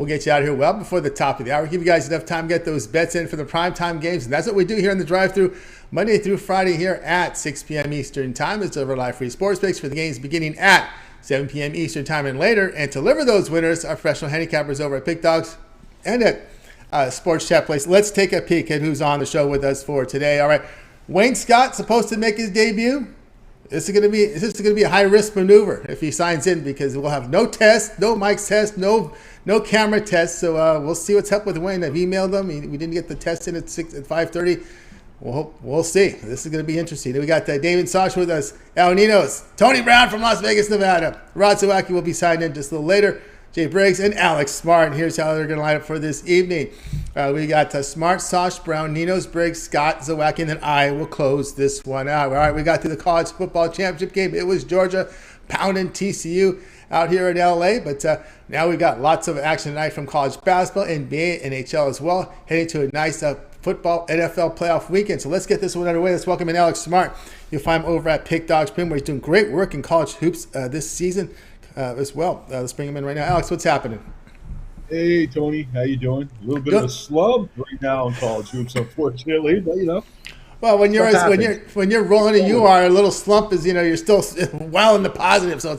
We'll get you out of here well before the top of the hour. Give you guys enough time to get those bets in for the primetime games. And that's what we do here in the drive-thru Monday through Friday here at 6 p.m. Eastern Time. It's over live free sports picks for the games beginning at 7 p.m. Eastern Time and later. And to deliver those winners, our professional handicappers over at Pick Dogs and at Sports Chat Place. Let's take a peek at who's on the show with us for today. All right, Wayne Scott supposed to make his debut. This is going to be a high-risk maneuver if he signs in, because we'll have no test, no Mike's test, no camera test. So we'll see what's up with Wayne. I've emailed him. We didn't get the test in at 5:30. We'll see. This is going to be interesting. We got Damian Sosh with us, Ninos, Tony Brown from Las Vegas, Nevada. Rod Zawacky will be signing in just a little later. Jay Briggs and Alex Smart. And here's how they're going to line up for this evening. We got Smart, Sosh, Brown, Ninos, Briggs, Scott, Zawacky, and then I will close this one out. All right, we got to the college football championship game. It was Georgia pounding TCU out here in LA, but now we got lots of action tonight from college basketball, NBA, NHL as well, heading to a nice football NFL playoff weekend. So let's get this one underway. Let's welcome in Alex Smart. You'll find him over at Pick Dogs Prim, where he's doing great work in college hoops this season as well. Let's bring him in right now. Alex, what's happening? Hey, Tony. How you doing? A little bit of a slump right now in college hoops, unfortunately, but Well, when you're rolling and you are, a little slump is, you're still well in the positive, so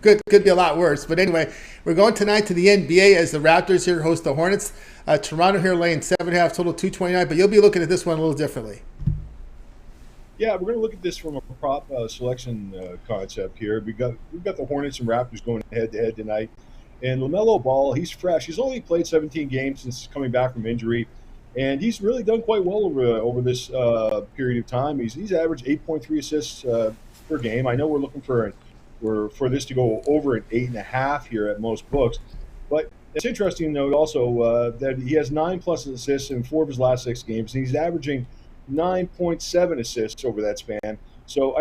could be a lot worse. But anyway, we're going tonight to the NBA as the Raptors here host the Hornets. Toronto here laying 7.5, total 229, but you'll be looking at this one a little differently. Yeah, we're going to look at this from a prop selection concept here. We've got the Hornets and Raptors going head-to-head tonight. And LaMelo Ball, he's fresh. He's only played 17 games since coming back from injury. And he's really done quite well over this period of time. He's averaged 8.3 assists per game. I know we're looking for this to go over an 8.5 here at most books. But it's interesting to note also that he has 9+ assists in 4 of his last 6 games. And he's averaging 9.7 assists over that span. So,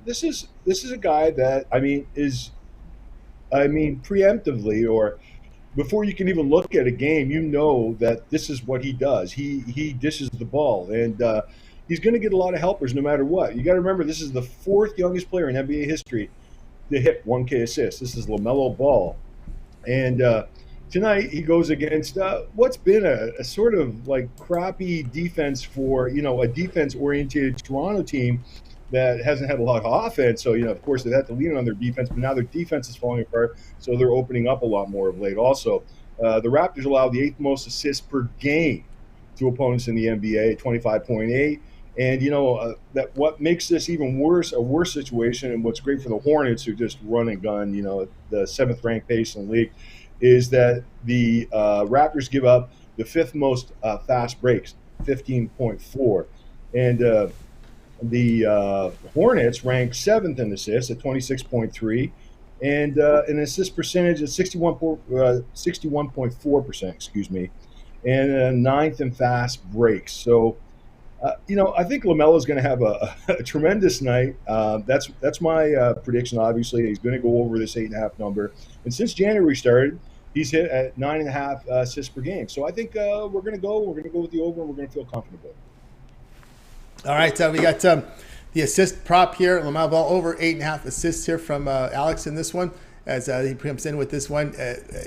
this is a guy that, preemptively, or before you can even look at a game, you know that this is what he does. He dishes the ball, and he's going to get a lot of helpers no matter what. You got to remember, this is the 4th youngest player in NBA history to hit 1K assists. This is LaMelo Ball, and tonight he goes against what's been a sort of like crappy defense for a defense-oriented Toronto team that hasn't had a lot of offense. So, of course, they had to lean on their defense, but now their defense is falling apart, so they're opening up a lot more of late. Also, the Raptors allow the 8th most assists per game to opponents in the NBA, 25.8. And, that what makes this even worse, a worse situation, and what's great for the Hornets, who just run and gun, the 7th-ranked pace in the league, is that the Raptors give up the 5th most fast breaks, 15.4. And the Hornets rank 7th in assists at 26.3, and an assist percentage at 61.4%, excuse me, and 9th in fast breaks. So, I think LaMelo is going to have a tremendous night. That's my prediction. Obviously, he's going to go over this 8.5 number, and since January started, he's hit at 9.5 assists per game. So I think we're going to go with the over, and we're going to feel comfortable. All right, we got the assist prop here. LaMelo Ball over 8.5 assists here from Alex in this one, as he comes in with this one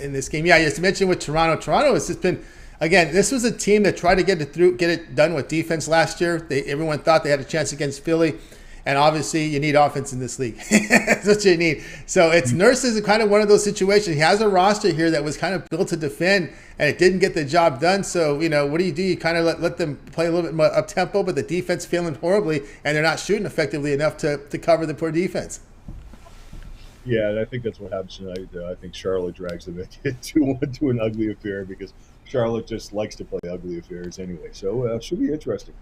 in this game. Yeah, as you mentioned with Toronto. Toronto has just been, again, this was a team that tried to get it done with defense last year. Everyone thought they had a chance against Philly. And obviously, you need offense in this league. That's what you need. So Nurse is kind of one of those situations. He has a roster here that was kind of built to defend, and it didn't get the job done. So, what do? You kind of let them play a little bit more up-tempo, but the defense failing horribly, and they're not shooting effectively enough to cover the poor defense. Yeah, and I think that's what happens tonight. I think Charlotte drags them into an ugly affair, because Charlotte just likes to play ugly affairs anyway. So it should be interesting.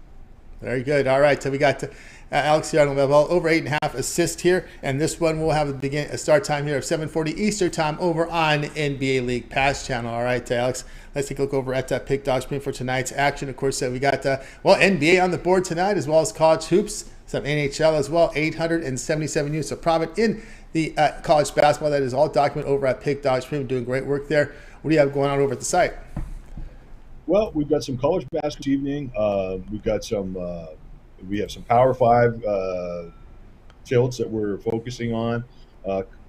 Very good. All right, so we got Alex here on the level, over 8.5 assists here, and this one will have a start time here of 7:40 Eastern time over on NBA League Pass channel. All right, Alex, let's take a look over at Pick Dogs for tonight's action. Of course, we got NBA on the board tonight, as well as college hoops, some NHL as well. 877 units of profit in the college basketball. That is all documented over at Pick Dogs. Doing great work there. What do you have going on over at the site? Well, we've got some college basketball this evening. We've got we have some Power 5 tilts that we're focusing on.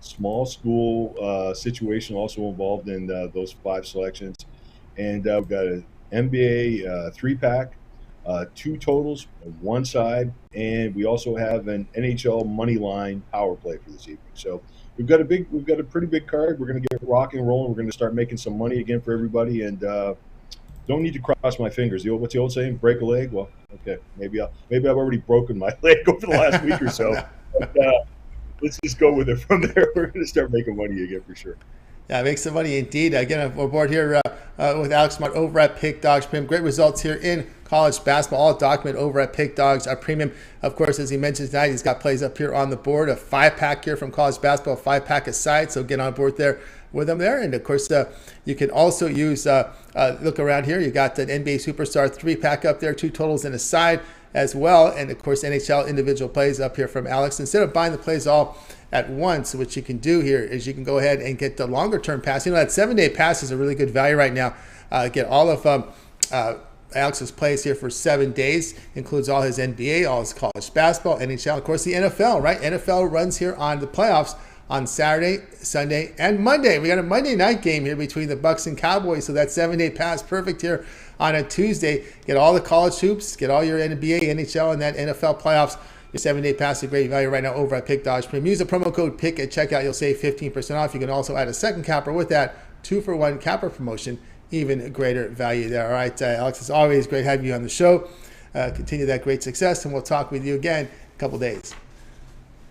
small school situation also involved in those 5 selections. And we've got an NBA 3-pack, 2 totals, 1 side, and we also have an NHL money line power play for this evening. So we've got a pretty big card. We're going to get rocking and rolling. We're going to start making some money again for everybody, and don't need to cross my fingers. What's the old saying? Break a leg? Well, okay, maybe I've already broken my leg over the last week or so. But, let's just go with it from there. We're going to start making money again for sure. Yeah, make some money indeed. Again, we're aboard here with Alex Smart over at Pick Dogs Premium. Great results here in college basketball, all documented over at Pick Dogs Premium. Of course, as he mentioned tonight, he's got plays up here on the board. A 5-pack here from college basketball, 5-pack aside. So get on board there with them there. And of course, you can also use, look around here. You got an NBA Superstar 3-pack up there, 2 totals and a side as well. And of course, NHL individual plays up here from Alex. Instead of buying the plays all at once, what you can do here is you can go ahead and get the longer term pass. That 7-day pass is a really good value right now. Get all of Alex's plays here for 7 days. Includes all his NBA, all his college basketball, NHL, of course the NFL, right? NFL runs here on the playoffs on Saturday, Sunday, and Monday. We got a Monday night game here between the Bucks and Cowboys, so that 7-day pass perfect here on a Tuesday. Get all the college hoops, get all your NBA, NHL, and that NFL playoffs. Your 7-day pass is a great value right now over at Pick Dogs Premium. Use the promo code PICK at checkout. You'll save 15% off. You can also add a second capper with that 2-for-1 capper promotion. Even greater value there. All right, Alex, it's always great having you on the show. Continue that great success, and we'll talk with you again in a couple days.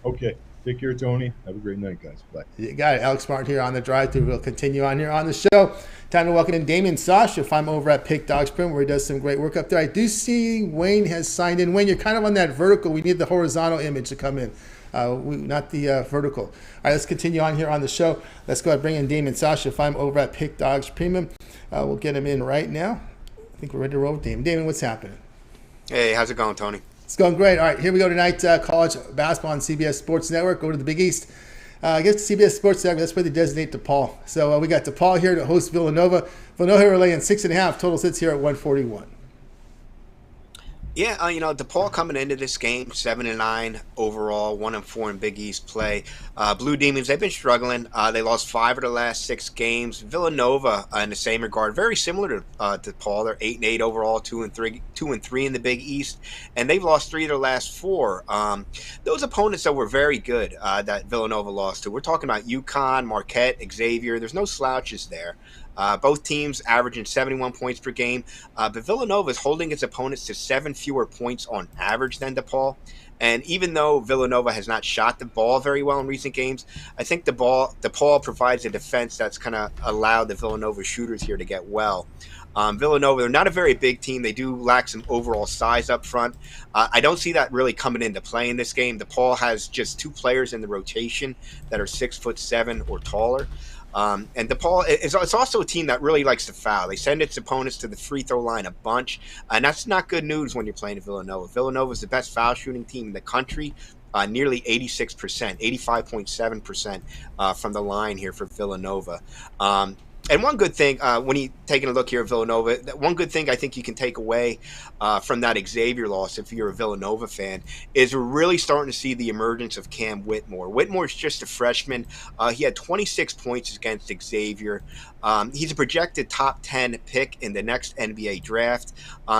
Okay. Take care, Tony. Have a great night, guys. Bye. You got it. Alex Smart here on the drive-thru. We'll continue on here on the show. Time to welcome in Damian Sosh. You'll find him over at Pick Dogs Premium, where he does some great work up there. I do see Wayne has signed in. Wayne, you're kind of on that vertical. We need the horizontal image to come in, not the vertical. All right, let's continue on here on the show. Let's go ahead and bring in Damian Sosh. You'll find him over at Pick Dogs Premium. We'll get him in right now. I think we're ready to roll with Damian. Damian, what's happening? Hey, how's it going, Tony? It's going great. All right, here we go tonight. College basketball on CBS Sports Network. Go to the Big East. I guess CBS Sports Network, that's where they designate DePaul. So we got DePaul here to host Villanova. Villanova are laying 6.5. Total sits here at 141. Yeah, DePaul coming into this game 7-9 overall, 1-4 in Big East play. Blue Demons, they've been struggling. They lost 5 of the last 6 games. Villanova, in the same regard, very similar to DePaul. They're 8-8 overall, 2-3 in the Big East, and they've lost 3 of their last 4. Those opponents that were very good that Villanova lost to. We're talking about UConn, Marquette, Xavier. There's no slouches there. Both teams averaging 71 points per game, but Villanova is holding its opponents to 7 fewer points on average than DePaul. And even though Villanova has not shot the ball very well in recent games, I think DePaul provides a defense that's going to allow the Villanova shooters here to get well. Villanova, they're not a very big team. They do lack some overall size up front. I don't see that really coming into play in this game. DePaul has just 2 players in the rotation that are 6'7" or taller. And DePaul it's also a team that really likes to foul. They send its opponents to the free throw line a bunch, and that's not good news when you're playing Villanova. Villanova is the best foul shooting team in the country, nearly 86%, 85.7% from the line here for Villanova. And one good thing, when you're taking a look here at Villanova, one good thing I think you can take away from that Xavier loss, if you're a Villanova fan, is we're really starting to see the emergence of Cam Whitmore. Whitmore's just a freshman. He had 26 points against Xavier. He's a projected top 10 pick in the next NBA draft.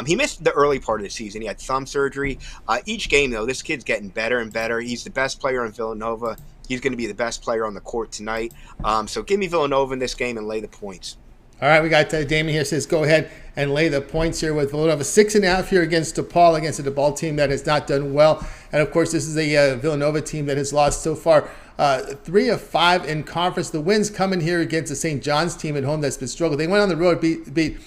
He missed the early part of the season. He had thumb surgery. Each game, though, this kid's getting better and better. He's the best player in Villanova. He's going to be the best player on the court tonight. So give me Villanova in this game and lay the points. All right, we got Damon here says go ahead and lay the points here with Villanova. 6.5 here against DePaul, against a DePaul team that has not done well. And, of course, this is a Villanova team that has lost so far 3 of 5 in conference. The wins coming here against the St. John's team at home that's been struggling. They went on the road, beat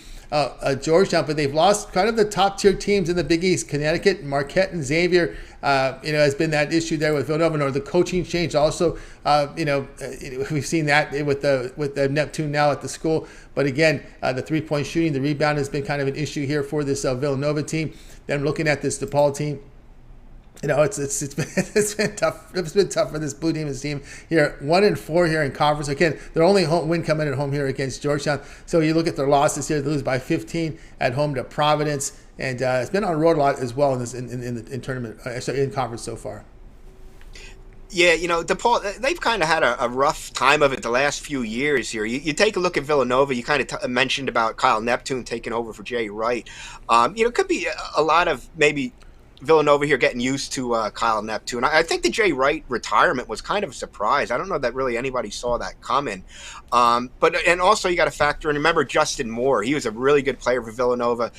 Georgetown, but they've lost kind of the top-tier teams in the Big East. Connecticut, Marquette, and Xavier, has been that issue there with Villanova. Or the coaching change also, we've seen that with the Neptune now at the school. But again, the three-point shooting, the rebound has been kind of an issue here for this Villanova team. Then looking at this DePaul team, it's been tough. It's been tough for this Blue Demons team here. 1-4 here in conference. Again, their only home win coming at home here against Georgetown. So you look at their losses here. They lose by 15 at home to Providence, and it's been on the road a lot as well in tournament, in conference so far. Yeah, DePaul, they've kind of had a rough time of it the last few years here. You take a look at Villanova, you kind of mentioned about Kyle Neptune taking over for Jay Wright. It could be a lot of maybe Villanova here getting used to Kyle Neptune. I think the Jay Wright retirement was kind of a surprise. I don't know that really anybody saw that coming. And also you got to factor in, remember Justin Moore. He was a really good player for Villanova,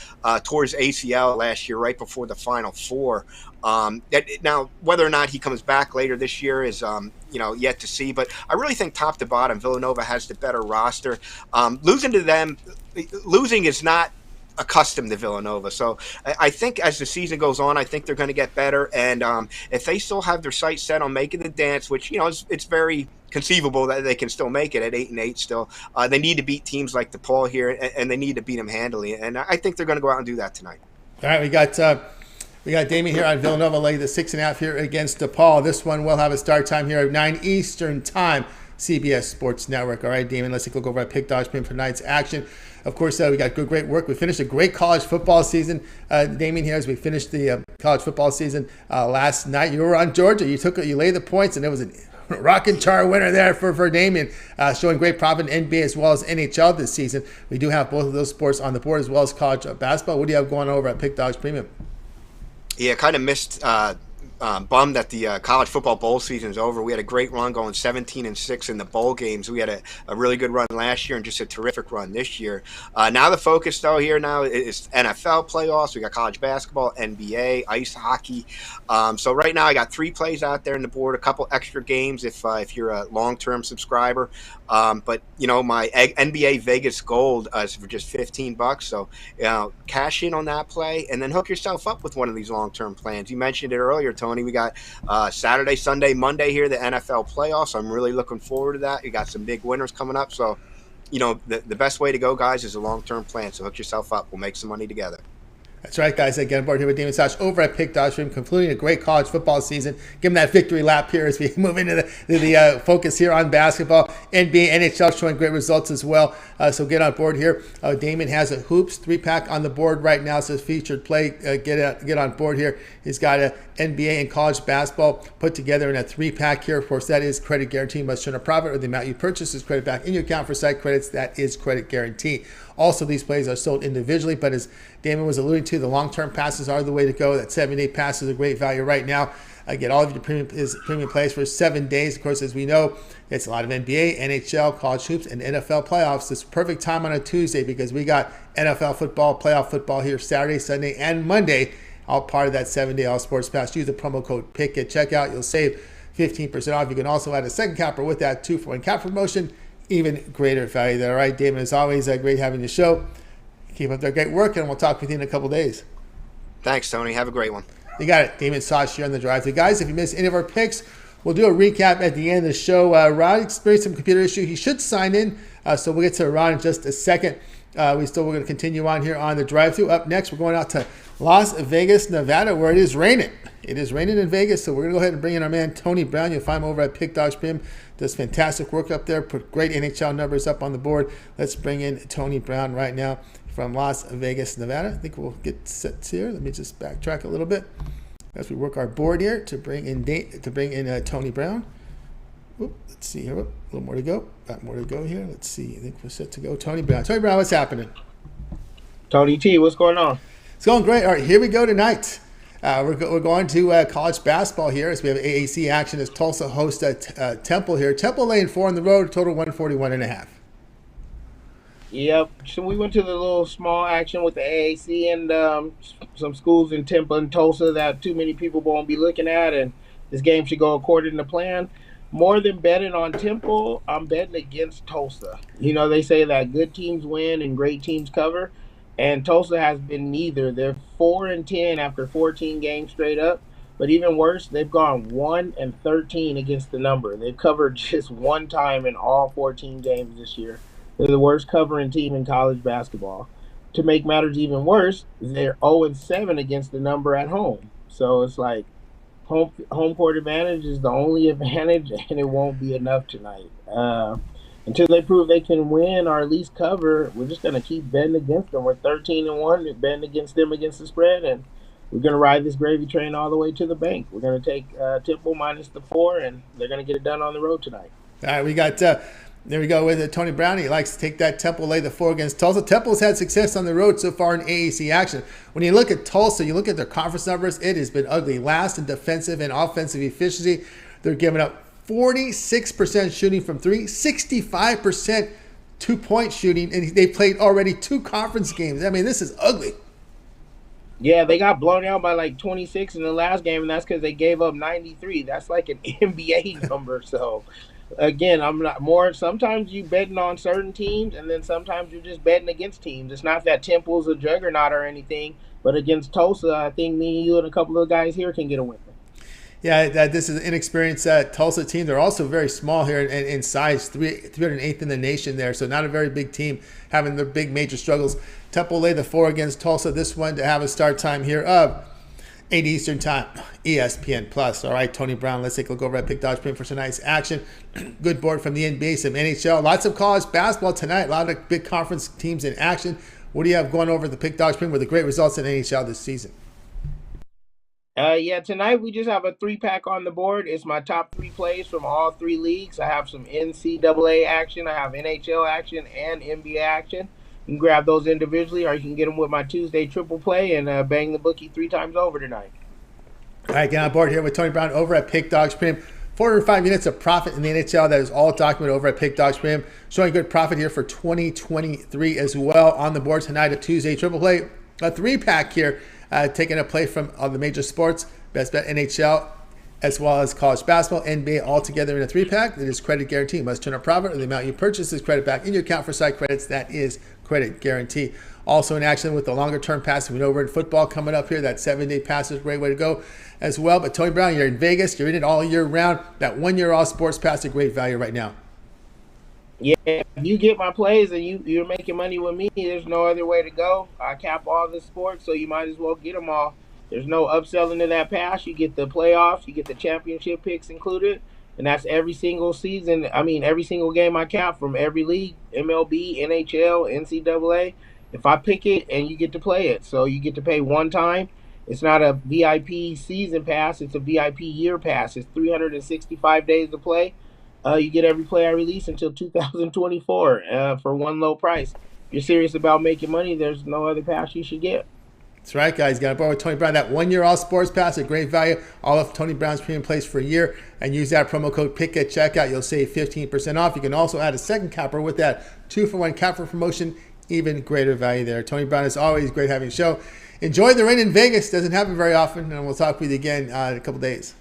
tore his ACL last year right before the Final Four. Now, whether or not he comes back later this year is, yet to see. But I really think top to bottom, Villanova has the better roster. Losing to them, losing is not accustomed to Villanova. So I think as the season goes on, I think they're going to get better. And if they still have their sights set on making the dance, which, it's very conceivable that they can still make it at 8-8 still, they need to beat teams like DePaul here, and they need to beat them handily. And I think they're going to go out and do that tonight. All right, we got Damian here on Villanova laying the 6.5 here against DePaul. This one will have a start time here at 9 Eastern time, CBS Sports Network. All right, Damian, let's take a look over at Pick Dodge Pin for tonight's action. Of course, we got great work. We finished a great college football season. Damian here, as we finished the college football season last night. You were on Georgia. You laid the points, and it was a rockin' char winner there for Damian, showing great profit in NBA as well as NHL this season. We do have both of those sports on the board as well as college basketball. What do you have going over at Pick Dodge Premium? Yeah, kind of missed. Bummed that the college football bowl season is over. We had a great run going 17-6 in the bowl games. We had a really good run last year and just a terrific run this year. Now the focus though here now is NFL playoffs. We got college basketball, NBA, ice hockey. So right now I got 3 plays out there on the board, a couple extra games if you're a long-term subscriber. But my NBA Vegas Gold is for just $15. So cash in on that play and then hook yourself up with one of these long-term plans. You mentioned it earlier, Tony. We got Saturday, Sunday, Monday here, the NFL playoffs. I'm really looking forward to that. You got some big winners coming up. So, the best way to go, guys, is a long-term plan. So hook yourself up. We'll make some money together. That's right, guys. Again, board here with Damian Sosh over at Pick Dodge Stream, concluding a great college football season. Give him that victory lap here as we move into the focus here on basketball. NBA, NHL showing great results as well. So get on board here. Damian has a Hoops 3-pack on the board right now. So featured play. Get on board here. He's got a NBA and college basketball put together in a 3-pack here. Of course, that is credit guarantee. Must turn a profit or the amount you purchase is credit back in your account for site credits. That is credit guarantee. Also, these plays are sold individually, but as Damian was alluding to, the long-term passes are the way to go. That 7-day pass is a great value right now. Get all of your premium plays for 7 days. Of course, as we know, it's a lot of NBA, NHL, college hoops, and NFL playoffs. This is perfect time on a Tuesday because we got NFL football, playoff football here Saturday, Sunday, and Monday. All part of that 7-day all sports pass. Use the promo code PICK at checkout. You'll save 15% off. You can also add a second capper with that 2-for-1 cap promotion. Even greater value there. All right, David, as always, great having the show. Keep up the great work, and we'll talk with you in a couple days. Thanks, Tony. Have a great one. You got it. Damian Sosh here on the drive. So, guys, if you missed any of our picks, we'll do a recap at the end of the show. Rod experienced some computer issue. He should sign in, so we'll get to Rod in just a second. We're going to continue on here on the drive-thru. Up next, we're going out to Las Vegas, Nevada, where it is raining. It is raining in Vegas, so we're going to go ahead and bring in our man, Tony Brown. You'll find him over at Pick Dodge Prim. Does fantastic work up there. Put great NHL numbers up on the board. Let's bring in Tony Brown right now from Las Vegas, Nevada. I think we'll get set here. Let me just backtrack a little bit as we work our board here to bring in Tony Brown. Let's see here. A little more to go. Got more to go here. Let's see. I think we're set to go. Tony Brown. Tony Brown, what's happening? Tony T, what's going on? It's going great. All right, here we go tonight. We're going to college basketball here as we have AAC action as Tulsa hosts Temple here. Temple laying 4 on the road, total 141.5. Yep. So we went to the little small action with the AAC and some schools in Temple and Tulsa that too many people won't be looking at, and this game should go according to plan. More than betting on Temple, I'm betting against Tulsa. They say that good teams win and great teams cover. And Tulsa has been neither. They're 4-10 after 14 games straight up. But even worse, they've gone 1-13 against the number. They've covered just one time in all 14 games this year. They're the worst covering team in college basketball. To make matters even worse, they're 0-7 against the number at home. So it's like home court advantage is the only advantage, and it won't be enough tonight. Until they prove they can win or at least cover, we're just going to keep betting against them. We're 13-1, betting against them against the spread, and we're going to ride this gravy train all the way to the bank. We're going to take Temple minus the 4, and they're going to get it done on the road tonight. All right, we got there we go with Tony Brown. He likes to take that Temple lay the 4 against Tulsa. Temple's had success on the road so far in AAC action. When you look at Tulsa, you look at their conference numbers, it has been ugly. Last in defensive and offensive efficiency. They're giving up 46% shooting from 3, 65% two-point shooting, and they played already 2 conference games. I mean, this is ugly. Yeah, they got blown out by like 26 in the last game, and that's because they gave up 93. That's like an NBA number. So, again, I'm not more. Sometimes you betting on certain teams, and then sometimes you're just betting against teams. It's not that Temple's a juggernaut or anything, but against Tulsa, I think me, you, and a couple of guys here can get a win. Yeah, this is an inexperienced Tulsa team. They're also very small here in size, 308th in the nation there, so not a very big team having their big major struggles. Temple lay the 4 against Tulsa. This one to have a start time here of 8 Eastern time, ESPN Plus. All right, Tony Brown, let's take a look over at Pick Dodge Premium for tonight's action. Good board from the NBA, some NHL, lots of college basketball tonight, a lot of big conference teams in action. What do you have going over at the Pick Dodge Premium with the great results in NHL this season? Yeah, tonight we just have a 3-pack on the board. It's my top 3 plays from all 3 leagues. I have some NCAA action, I have NHL action, and NBA action. You can grab those individually, or you can get them with my Tuesday triple play and bang the bookie 3 times over tonight. All right, get on board here with Tony Brown over at Pick Dogs Premium. 405 units of profit in the NHL. That is all documented over at Pick Dogs Premium. Showing good profit here for 2023 as well. On the board tonight, a Tuesday triple play. A 3-pack here. Taking a play from all the major sports, best bet NHL, as well as college basketball, NBA, all together in a 3-pack. That is credit guarantee. You must turn a profit or the amount you purchase is credit back in your account for site credits. That is credit guarantee. Also in action with the longer term pass. We know we're in football coming up here. That 7-day pass is a great way to go as well. But Tony Brown, you're in Vegas. You're in it all year round. That 1-year all sports pass is a great value right now. Yeah, if you get my plays and you're making money with me, there's no other way to go. I cap all the sports, so you might as well get them all. There's no upselling to that pass. You get the playoffs, you get the championship picks included, and that's every single season. I mean, every single game I cap from every league, MLB, NHL, NCAA. If I pick it and you get to play it, so you get to pay one time. It's not a VIP season pass. It's a VIP year pass. It's 365 days to play. You get every play I release until 2024 for one low price. If you're serious about making money, there's no other pass you should get. That's right, guys. Got to borrow with Tony Brown. That 1-year all sports pass, a great value. All of Tony Brown's premium plays for a year. And use that promo code PICK at checkout. You'll save 15% off. You can also add a second capper with that 2-for-1 capper promotion. Even greater value there. Tony Brown, is always great having a show. Enjoy the rain in Vegas. Doesn't happen very often. And we'll talk with you again in a couple days.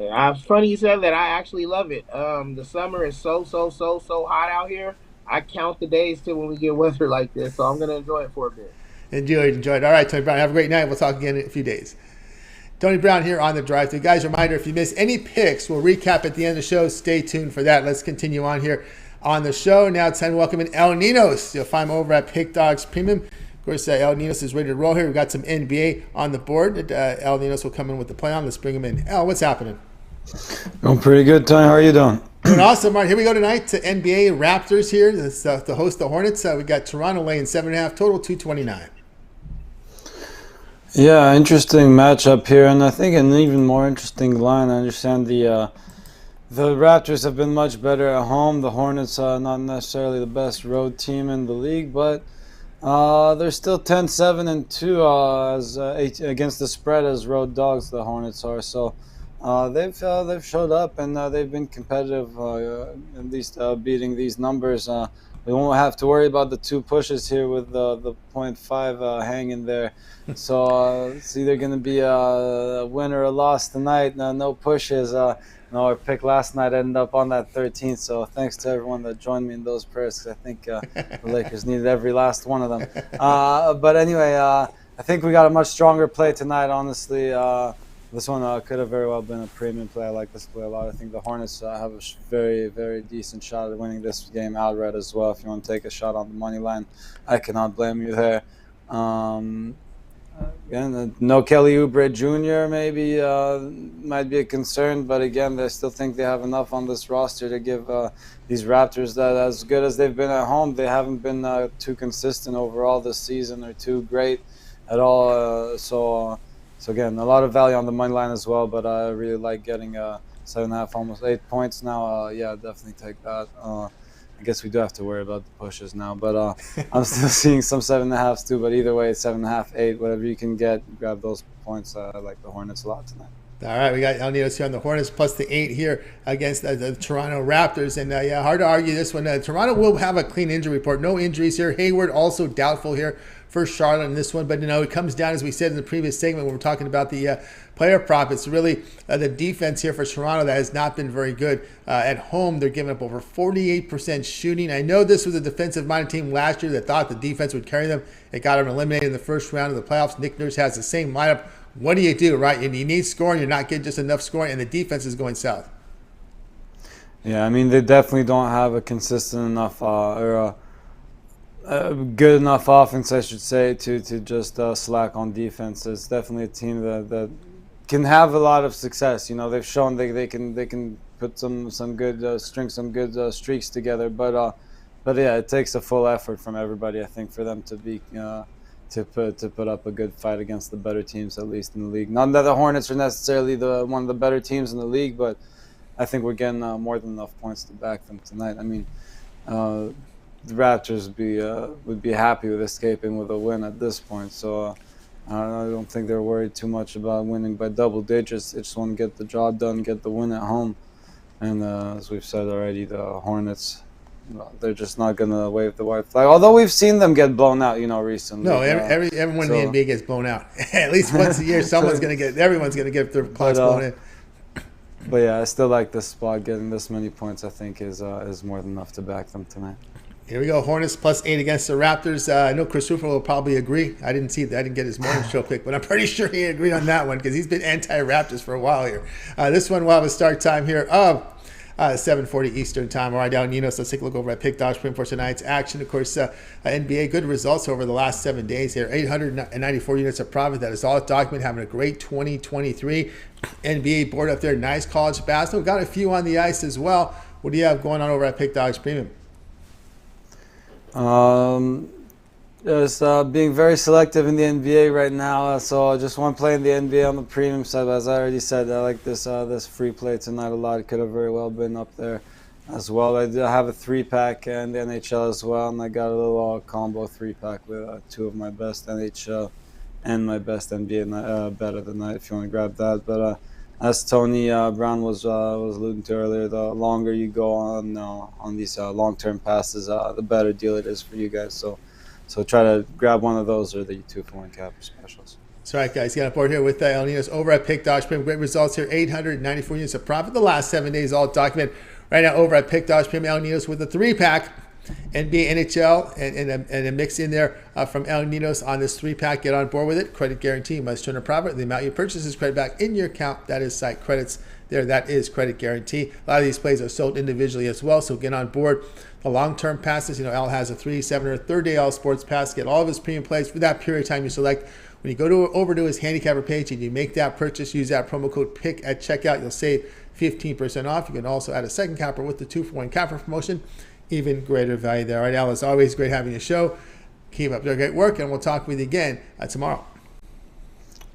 It's funny you said that. I actually love it. The summer is so hot out here. I count the days till when we get weather like this, so I'm going to enjoy it for a bit. Enjoy it. All right, Tony Brown, have a great night. We'll talk again in a few days. Tony Brown here on the Drive Thru. Guys, reminder, if you miss any picks, we'll recap at the end of the show. Stay tuned for that. Let's continue on here on the show. Now it's time to welcome in El Ninos. You'll find him over at Pick Dogs Premium. Of course, El Ninos is ready to roll here. We've got some NBA on the board. El Ninos will come in with the play on. Let's bring him in. El, what's happening? Going pretty good, Tony. How are you doing? Doing awesome. All right, here we go tonight to NBA Raptors here. This, to host the Hornets. We got Toronto laying 7.5, total 229. Yeah, interesting matchup here, and I think an even more interesting line. I understand the Raptors have been much better at home. The Hornets are not necessarily the best road team in the league, but they're still 10-7-2 against the spread as road dogs. The Hornets are so. They've showed up and they've been competitive, at least beating these numbers. We won't have to worry about the 2 pushes here with the 0.5 hanging there. So it's either going to be a win or a loss tonight. No pushes. Our pick last night ended up on that 13th. So thanks to everyone that joined me in those prayers, because I think the Lakers needed every last one of them. But anyway, I think we got a much stronger play tonight, honestly. This one could have very well been a premium play. I like this play a lot. I think the Hornets have a very, very decent shot at winning this game outright as well. If you want to take a shot on the money line, I cannot blame you there. Again, no Kelly Oubre Jr. maybe might be a concern, but again, they still think they have enough on this roster to give these Raptors that as good as they've been at home. They haven't been too consistent overall this season or too great at all. So again, a lot of value on the money line as well. But I really like getting 7.5, almost 8 points now. Yeah, definitely take that. I guess we do have to worry about the pushes now, but I'm still seeing some 7.5s too. But either way, 7.5, 8, whatever you can get, grab those points. I like the Hornets a lot tonight. All right, we got El Ninos here on the Hornets plus the 8 here against the Toronto Raptors. And yeah, hard to argue this one. Toronto will have a clean injury report. No injuries here. Hayward also doubtful here for Charlotte in this one. But, it comes down, as we said in the previous segment when we were talking about the player prop, it's really the defense here for Toronto that has not been very good. At home, they're giving up over 48% shooting. I know this was a defensive-minded team last year that thought the defense would carry them. It got them eliminated in the first round of the playoffs. Nick Nurse has the same lineup. What do you do, right? You need scoring. You're not getting just enough scoring, and the defense is going south. Yeah, I mean, they definitely don't have a consistent enough or a good enough offense, I should say, to just slack on defense. It's definitely a team that can have a lot of success. They've shown they can put some good string some good streaks together. But yeah, it takes a full effort from everybody, I think, for them to be. To put up a good fight against the better teams, at least in the league. Not that the Hornets are necessarily one of the better teams in the league, but I think we're getting more than enough points to back them tonight. I mean, the Raptors would be happy with escaping with a win at this point. So I don't think they're worried too much about winning by double digits. They just want to get the job done, get the win at home. And as we've said already, the Hornets, they're just not going to wave the white flag. Although we've seen them get blown out, recently. No, everyone in the NBA gets blown out. At least once a year, everyone's going to get their clocks blown in. But yeah, I still like this spot. Getting this many points, I think, is more than enough to back them tonight. Here we go. Hornets plus 8 against the Raptors. I know Chris Rufer will probably agree. I didn't get his morning show pick, but I'm pretty sure he agreed on that one because he's been anti-Raptors for a while here. This one will have a start time here of 7:40 Eastern time. All right, down Ninos. Let's take a look over at Pick Dodge Print for tonight's action. Of course, NBA, good results over the last 7 days here. 894 units of profit. That is all documented. Having a great 2023 NBA board up there. Nice college basketball. Got a few on the ice as well. What do you have going on over at Pick Dodge Premium? Just being very selective in the NBA right now, so just one play in the NBA on the premium side. But as I already said, I like this free play tonight a lot. It could have very well been up there as well. I have a 3-pack in the NHL as well, and I got a little combo 3-pack with 2 of my best NHL and my best NBA bet of the night, if you want to grab that. But as Tony Brown was alluding to earlier, the longer you go on these long-term passes, the better deal it is for you guys. So try to grab one of those or the 2-for-1 capper specials. That's right, guys. Got a board here with El Ninos over at Pick Dodge Premium. Great results here. 894 units of profit the last 7 days, all documented right now over at Pick Dodge Premium. El Ninos with a 3-pack. NBA, NHL, and a mix in there from El Ninos on this 3-pack. Get on board with it. Credit guarantee. Must turn a profit. The amount you purchase is credit back in your account. That is site credits there. That is credit guarantee. A lot of these plays are sold individually as well, so get on board. The long-term passes, Al has a 3, 7, or 30-day All Sports Pass. Get all of his premium plays for that period of time you select. When you go over to his handicapper page and you make that purchase, use that promo code PICK at checkout. You'll save 15% off. You can also add a second capper with the 2-for-1 capper promotion. Even greater value there. All right, Al, it's always great having you show. Keep up the great work, and we'll talk with you again tomorrow.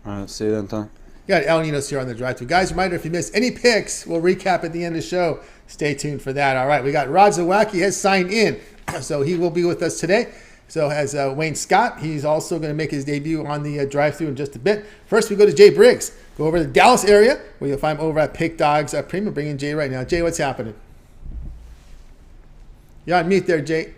All right, see you then, Tom. You got El Ninos here on the drive-thru. Guys, reminder, if you missed any picks, we'll recap at the end of the show. Stay tuned for that. All right, we got Rod Zawacky has signed in, so he will be with us today. So has Wayne Scott. He's also going to make his debut on the drive-thru in just a bit. First, we go to Jay Briggs. Go over to the Dallas area, where you'll find him over at Pick Dogs Premium. Bring in Jay right now. Jay, what's happening? You're on mute there, Jay.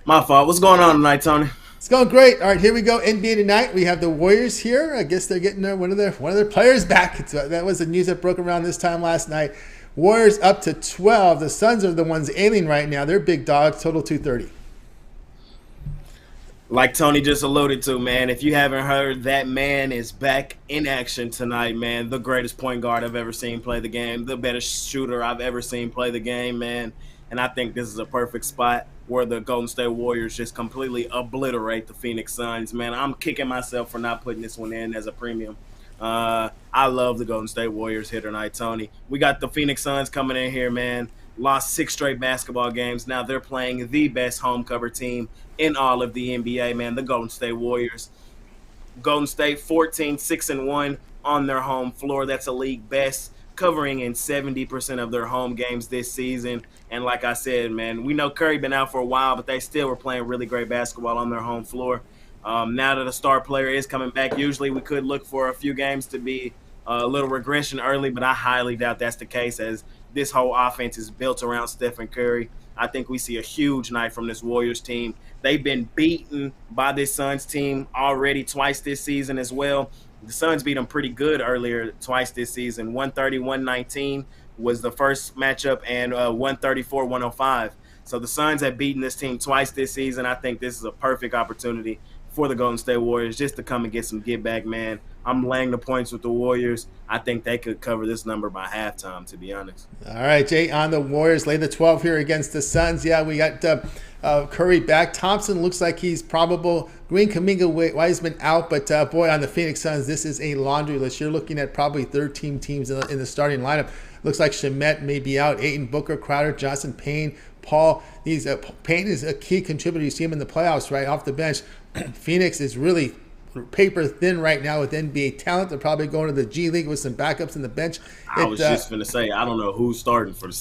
My fault. What's going on tonight, Tony? It's going great. All right, here we go. NBA tonight. We have the Warriors here. I guess they're getting one of their players back. That was the news that broke around this time last night. Warriors up to 12. The Suns are the ones ailing right now. They're big dogs. Total 230. Like Tony just alluded to, man, if you haven't heard, that man is back in action tonight, man. The greatest point guard I've ever seen play the game. The better shooter I've ever seen play the game, man. And I think this is a perfect spot where the Golden State Warriors just completely obliterate the Phoenix Suns, man. I'm kicking myself for not putting this one in as a premium. I love the Golden State Warriors here tonight, Tony. We got the Phoenix Suns coming in here, man. lost 6 straight basketball games. Now they're playing the best home cover team in all of the NBA, man, the Golden State Warriors. Golden State 14-6-1 on their home floor. That's a league best, covering in 70% of their home games this season. And like I said, man, we know Curry been out for a while, but they still were playing really great basketball on their home floor. Now that a star player is coming back, usually we could look for a few games to be a little regression early, but I highly doubt that's the case, as this whole offense is built around Stephen Curry. I think we see a huge night from this Warriors team. They've been beaten by this Suns team already twice this season as well. The Suns beat them pretty good earlier twice this season. 130-119 was the first matchup, and 134-105. So the Suns have beaten this team twice this season. I think this is a perfect opportunity for the Golden State Warriors just to come and get some get back, man. I'm laying the points with the Warriors. I think they could cover this number by halftime, to be honest. All right, Jay, on the Warriors, lay the 12 here against the Suns. Yeah, we got Curry back. Thompson looks like he's probable. Green, Kuminga, Wiseman out. But, boy, on the Phoenix Suns, this is a laundry list. You're looking at probably 13 teams in the starting lineup. Looks like Shamet may be out. Ayton, Booker, Crowder, Johnson, Payne, Paul. Payne is a key contributor. You see him in the playoffs, right, off the bench. Phoenix is really paper thin right now with NBA talent. They're probably going to the G League with some backups in the bench. I was just going to say, I don't know who's starting for the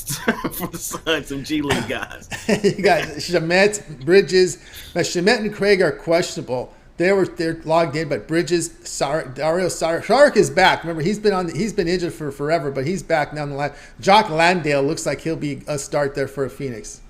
Suns, some G League guys. You got Shamet, Bridges. Now, Shamet and Craig are questionable. They're logged in, but Bridges, Dario Saric is back. Remember, he's been injured for forever, but he's back nonetheless. Jock Landale looks like he'll be a start there for Phoenix.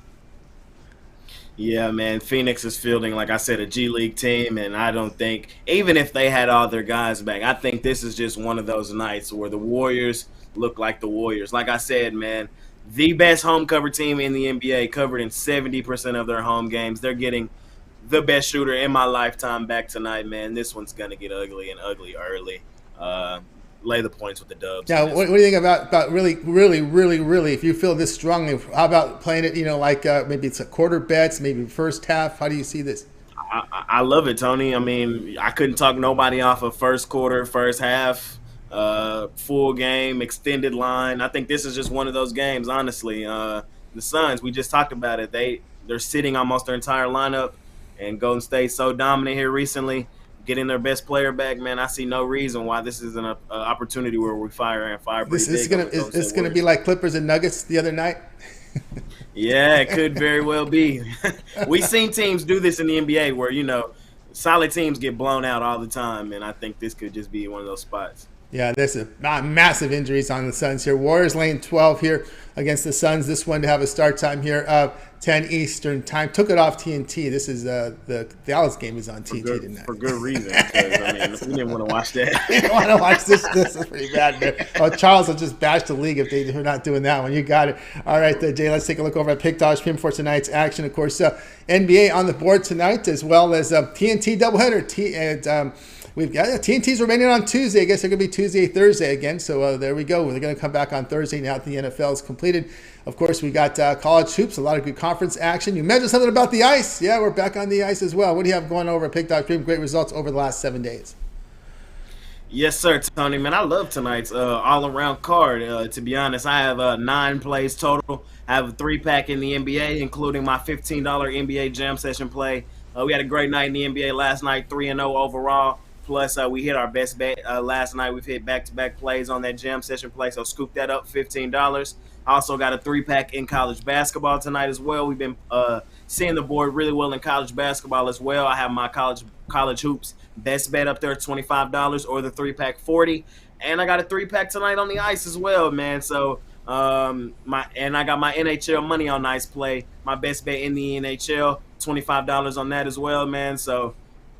Yeah, man, Phoenix is fielding, like I said, a G League team, and I don't think, even if they had all their guys back, I think this is just one of those nights where the Warriors look like the Warriors. Like I said, man, the best home cover team in the NBA, covered in 70% of their home games. They're getting the best shooter in my lifetime back tonight, man. This one's going to get ugly and ugly early. Lay the points with the Dubs. Now, what do you think about really, if you feel this strongly, how about playing it, like maybe it's a quarter bets, maybe first half? How do you see this? I love it, Tony. I mean, I couldn't talk nobody off of first quarter, first half, full game, extended line. I think this is just one of those games, honestly. The Suns, we just talked about it. They're sitting almost their entire lineup, and Golden State's so dominant here recently. Getting their best player back, man, I see no reason why this isn't an opportunity where we fire. This is gonna be like Clippers and Nuggets the other night. Yeah, it could very well be. We've seen teams do this in the NBA where, solid teams get blown out all the time, and I think this could just be one of those spots. Yeah, there's massive injuries on the Suns here. Warriors laying 12 here against the Suns. This one to have a start time here, 10 Eastern time. Took it off TNT. This is the Dallas game is on TNT tonight. For good reason. Because, we didn't want to watch that. You don't want to watch this. This is pretty bad, man. Oh, Charles will just bash the league if they're not doing that one. You got it. All right, Jay, let's take a look over at Pick Dodge Pim for tonight's action. Of course, NBA on the board tonight, as well as TNT doubleheader. We've got TNT's remaining on Tuesday. I guess they're going to be Tuesday, Thursday again. So there we go. They're going to come back on Thursday now that the NFL is completed. Of course, we got college hoops, a lot of good conference action. You mentioned something about the ice. Yeah, we're back on the ice as well. What do you have going over at Pick Dog Dream? Great results over the last 7 days. Yes, sir, Tony. Man, I love tonight's all-around card. To be honest, I have 9 plays total. I have a 3-pack in the NBA, including my $15 NBA Jam Session play. We had a great night in the NBA last night, 3-0 overall. Plus, we hit our best bet last night. We've hit back-to-back plays on that Jam Session play, so scoop that up, $15. I also got a 3-pack in college basketball tonight as well. We've been seeing the board really well in college basketball as well. I have my college hoops best bet up there, $25, or the 3-pack, $40. And I got a 3-pack tonight on the ice as well, man. So I got my NHL money on ice play. My best bet in the NHL, $25 on that as well, man. So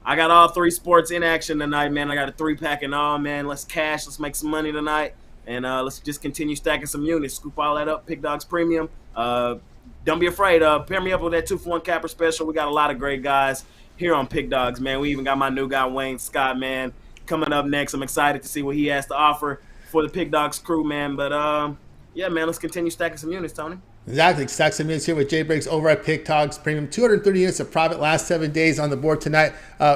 I got all 3 sports in action tonight, man. I got a 3-pack and all, man. Let's cash. Let's make some money tonight. And let's just continue stacking some units. Scoop all that up. Pick Dogs Premium. Don't be afraid. Pair me up with that 2-for-1 capper special. We got a lot of great guys here on Pick Dogs, man. We even got my new guy, Wayne Scott, man, coming up next. I'm excited to see what he has to offer for the Pick Dogs crew, man. But, yeah, man, let's continue stacking some units, Tony. Exactly. Stacks of minutes here with Jay Briggs over at Pick Dogs Premium. 230 units of profit last 7 days on the board tonight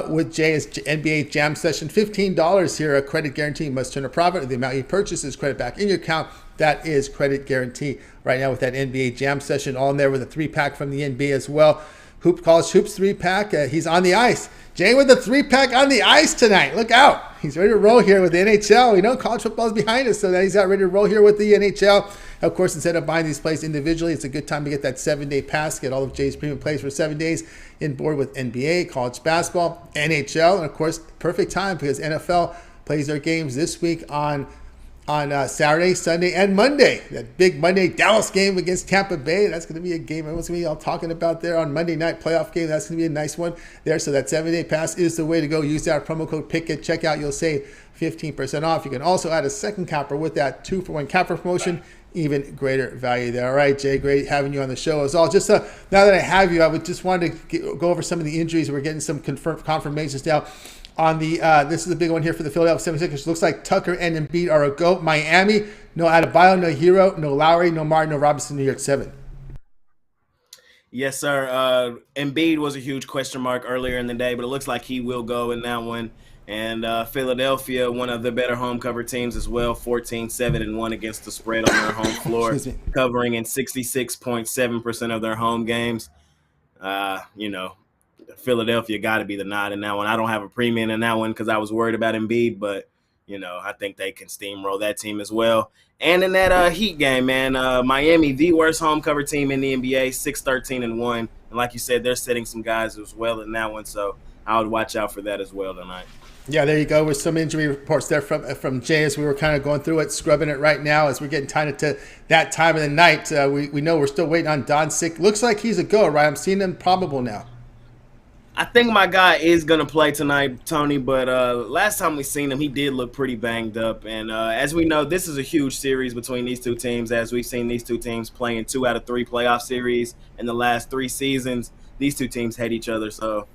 with Jay's NBA Jam Session. $15 here, a credit guarantee. You must turn a profit. The amount you purchase is credit back in your account. That is credit guarantee right now with that NBA Jam Session. All in there with a 3-pack from the NBA as well. College Hoops 3-pack. He's on the ice. Jay with the 3-pack on the ice tonight. Look out. He's ready to roll here with the NHL. You know, college football is behind us, so now he's got ready to roll here with the NHL. Of course, instead of buying these plays individually, it's a good time to get that 7-day pass, get all of Jay's premium plays for 7 days in board with NBA, college basketball, NHL, and of course, perfect time because NFL plays their games this week on Saturday, Sunday, and Monday. That big Monday Dallas game against Tampa Bay. That's going to be a game everyone's going to be all talking about there on Monday night playoff game. That's going to be a nice one there. So that 7-day pass is the way to go. Use that promo code PICK at checkout. You'll save 15% off. You can also add a second capper with that 2-for-1 capper promotion. Even greater value there. All right, Jay, great having you on the show as well. Just now that I have you, I would just wanted to go over some of the injuries. We're getting some confirmations now. On the this is the big one here for the Philadelphia 76ers. Looks like Tucker and Embiid are a go. Miami, no Adebayo, no Hero, no Lowry, no Martin, no Robinson. New York 7. Yes, sir. Embiid was a huge question mark earlier in the day, but it looks like he will go in that one. And Philadelphia, one of the better home cover teams as well, 14-7-1 against the spread on their home floor, covering in 66.7% of their home games. Philadelphia got to be the nod in that one. I don't have a premium in that one because I was worried about Embiid, but, I think they can steamroll that team as well. And in that Heat game, man, Miami, the worst home cover team in the NBA, 6-13-1. And like you said, they're setting some guys as well in that one, so I would watch out for that as well tonight. Yeah, there you go with some injury reports there from Jay as we were kind of going through it, scrubbing it right now as we're getting kind of to that time of the night. We know we're still waiting on Doncic. Looks like he's a go, right? I'm seeing him probable now. I think my guy is going to play tonight, Tony, but last time we seen him, he did look pretty banged up. And as we know, this is a huge series between these two teams, as we've seen these two teams play in 2 out of 3 playoff series in the last 3 seasons. These two teams hate each other, so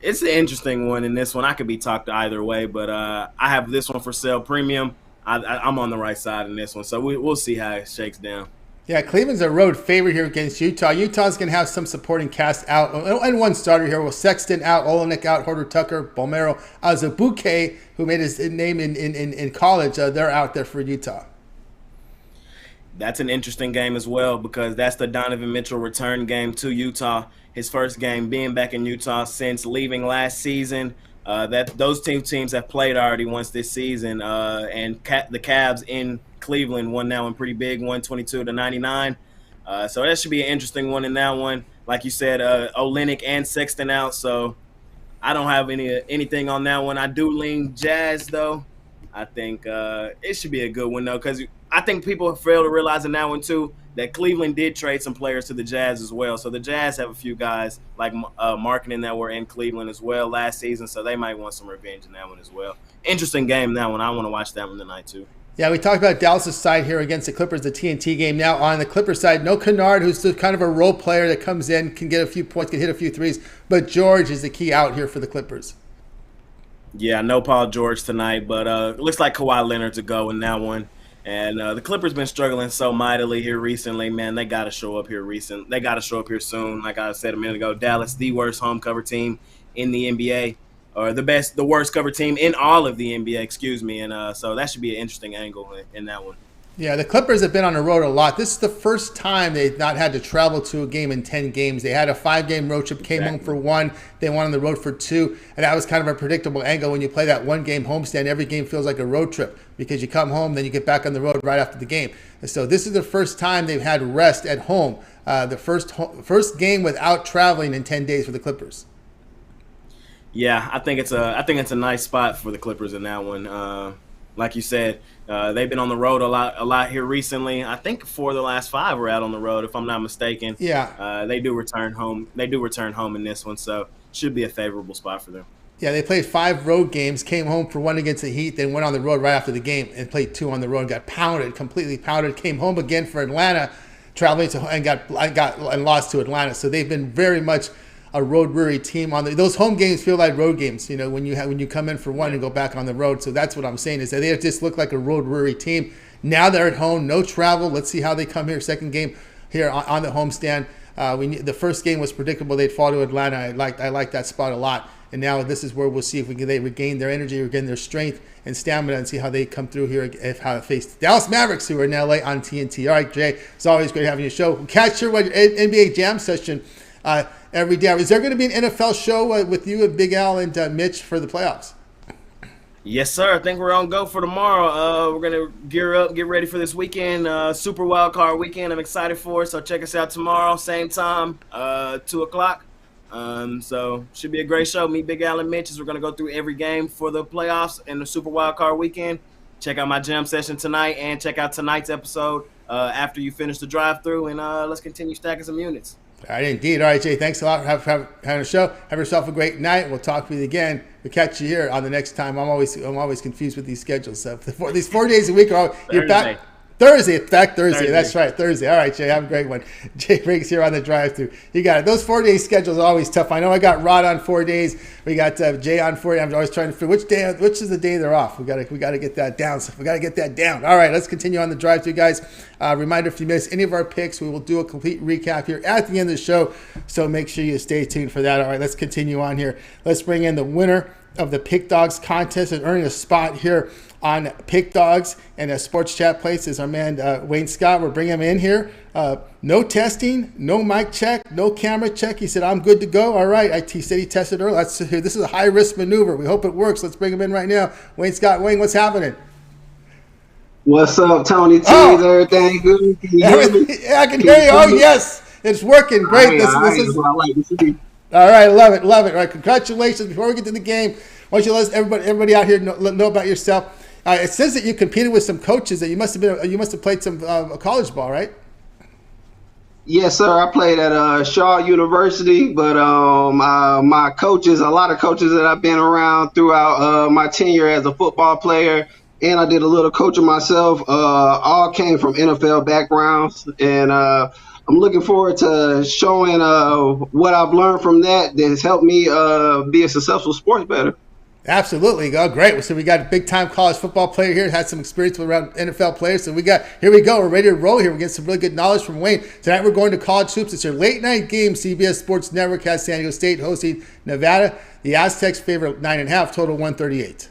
it's an interesting one. In this one, I could be talked either way, but I have this one for sale premium. I'm on the right side in this one, so we'll see how it shakes down. Yeah, Cleveland's a road favorite here against Utah. Utah's going to have some supporting cast out and one starter here. Well, Sexton out, Olenek out, Horter Tucker, Bolmero, Azubuike, who made his name in college. They're out there for Utah. That's an interesting game as well because that's the Donovan Mitchell return game to Utah. His first game being back in Utah since leaving last season. Those two teams have played already once this season, and the Cavs in Cleveland won that one pretty big, 122-99. So that should be an interesting one in that one. Like you said, Olenek and Sexton out, so I don't have anything on that one. I do lean Jazz, though. I think it should be a good one, though, because I think people fail to realize in that one, too, that Cleveland did trade some players to the Jazz as well. So the Jazz have a few guys like Markkanen that were in Cleveland as well last season, so they might want some revenge in that one as well. Interesting game, that one. I want to watch that one tonight, too. Yeah, we talked about Dallas' side here against the Clippers, the TNT game. Now on the Clippers side, no Kennard, who's kind of a role player that comes in, can get a few points, can hit a few threes. But George is the key out here for the Clippers. Yeah, no Paul George tonight, but it looks like Kawhi Leonard's a go in that one. And the Clippers been struggling so mightily here recently, man. They got to show up here They got to show up here soon. Like I said a minute ago, Dallas, the worst home cover team in the NBA. Or the worst cover team in all of the NBA, excuse me. And so that should be an interesting angle in that one. Yeah, the Clippers have been on the road a lot. This is the first time they've not had to travel to a game in 10 games. They had a 5-game road trip, came home for 1. They went on the road for 2. And that was kind of a predictable angle. When you play that 1-game homestand, every game feels like a road trip because you come home, then you get back on the road right after the game. And so this is the first time they've had rest at home. The first game without traveling in 10 days for the Clippers. Yeah, I think it's a nice spot for the Clippers in that one. Like you said, they've been on the road a lot here recently. I think 4 of the last 5 were out on the road, if I'm not mistaken. Yeah. They do return home. They do return home in this one, so should be a favorable spot for them. Yeah, they played 5 road games, came home for 1 against the Heat, then went on the road right after the game and played 2 on the road and got completely pounded. Came home again for Atlanta, traveling to and lost to Atlanta. So they've been very much a road-weary team. Those home games feel like road games, when you come in for 1 and go back on the road. So that's what I'm saying is that they just look like a road-weary team. Now they're at home, no travel. Let's see how they come here. Second game here on the homestand. The first game was predictable; they'd fall to Atlanta. I like that spot a lot. And now this is where we'll see if they regain their energy, regain their strength and stamina, and see how they come through here, how they face the Dallas Mavericks, who are in LA on TNT. All right, Jay, it's always great having you show. We'll catch your NBA Jam session every day. Is there going to be an NFL show with you and Big Al and Mitch for the playoffs? Yes, sir. I think we're on go for tomorrow. We're going to gear up, get ready for this weekend, Super Wild Card weekend. I'm excited for it, so check us out tomorrow, same time, 2 o'clock. So should be a great show. Me, Big Al, and Mitch, we're going to go through every game for the playoffs and the Super Wild Card weekend. Check out my jam session tonight and check out tonight's episode after you finish the drive-through, and let's continue stacking some units. All right, indeed. All right, Jay, thanks a lot for having a show. Have yourself a great night. We'll talk with you again. We'll catch you here on the next time. I'm always confused with these schedules. So these 4 days a week, you're back. Thursday. That's right, Thursday. All right, Jay, have a great one. Jay Briggs here on the drive-thru. You got it. Those 4-day schedules are always tough. I know I got Rod on 4 days. We got Jay on 4 days. I'm always trying to figure which is the day they're off. We got to get that down. So we got to get that down. All right, let's continue on the drive-thru, guys. Reminder: if you miss any of our picks, we will do a complete recap here at the end of the show. So make sure you stay tuned for that. All right, let's continue on here. Let's bring in the winner of the Pick Dogs contest and earning a spot here on Pick Dogs and a Sports Chat Place is our man Wayne Scott. We're bringing him in here. No testing, no mic check, no camera check. He said, I'm good to go. All right. He said he tested earlier. This is a high-risk maneuver. We hope it works. Let's bring him in right now. Wayne Scott. Wayne, what's happening? What's up, Tony T? Is everything good? Can you hear me? Yeah, I can hear you. Oh, yes. It's working. Great. This is what I like to see. All right. Love it. All right. Congratulations. Before we get to the game, why don't you let everybody out here know about yourself? It says that you competed with some coaches. That you must have played some college ball, right? Yes, sir. I played at Shaw University, but my coaches, a lot of coaches that I've been around throughout my tenure as a football player, and I did a little coaching myself. All came from NFL backgrounds, and I'm looking forward to showing what I've learned from that has helped me be a successful sports bettor. Absolutely. Oh, great. So we got a big-time college football player here, had some experience with around NFL players. So here we go. We're ready to roll here. We're getting some really good knowledge from Wayne. Tonight we're going to college hoops. It's your late-night game. CBS Sports Network has San Diego State hosting Nevada. The Aztecs favor 9.5, total 138.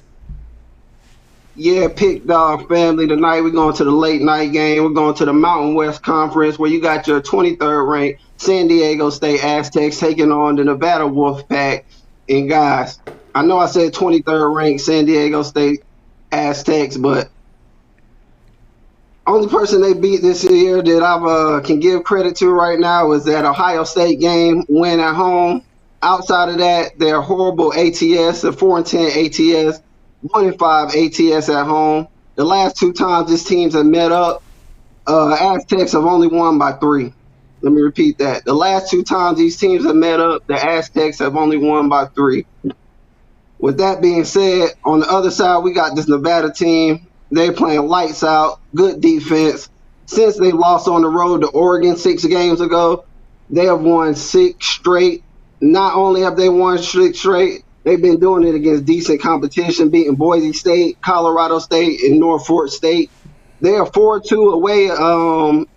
Yeah, Pick Dog family. Tonight we're going to the late-night game. We're going to the Mountain West Conference where you got your 23rd ranked San Diego State Aztecs taking on the Nevada Wolfpack. And guys, I know I said 23rd ranked San Diego State Aztecs, but only person they beat this year that I can give credit to right now is that Ohio State game win at home. Outside of that, they're horrible ATS, a 4-10 ATS, 1-5 ATS at home. The last 2 times these teams have met up, Aztecs have only won by 3. Let me repeat that. The last 2 times these teams have met up, the Aztecs have only won by 3. With that being said, on the other side, we got this Nevada team. They're playing lights out, good defense. Since they lost on the road to Oregon 6 games ago, they have won 6 straight. Not only have they won 6 straight, they've been doing it against decent competition, beating Boise State, Colorado State, and Norfolk State. They are 4-2 away